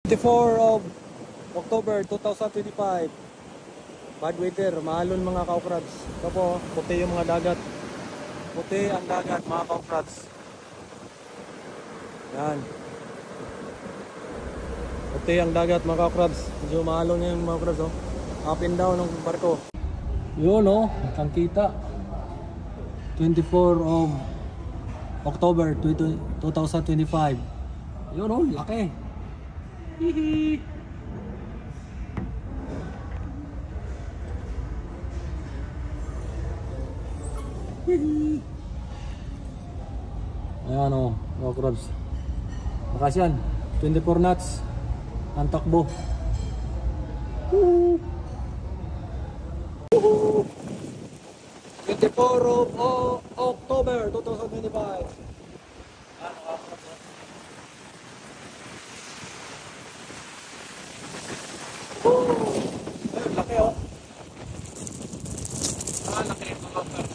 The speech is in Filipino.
24 of October 2025. Bad weather, mahalon mga kaukrabs. Ito po, puti yung mga dagat. Puti ang dagat mga kaukrabs. Yan. Puti ang dagat mga kaukrabs. Medyo mahalon yung mga kaukrabs. Oh. Up and down ng barko. Yun oh, ang kita. 24 of October 2025. Yun oh, laki. Hihi. Hihi. Ayan o, mga crabs. Lakas yan, 24 knots ang takbo. Woo! Woo! 24 of October 2025. Ano ka crabs? Woo! Ayun, laki o. Laki mga crabs.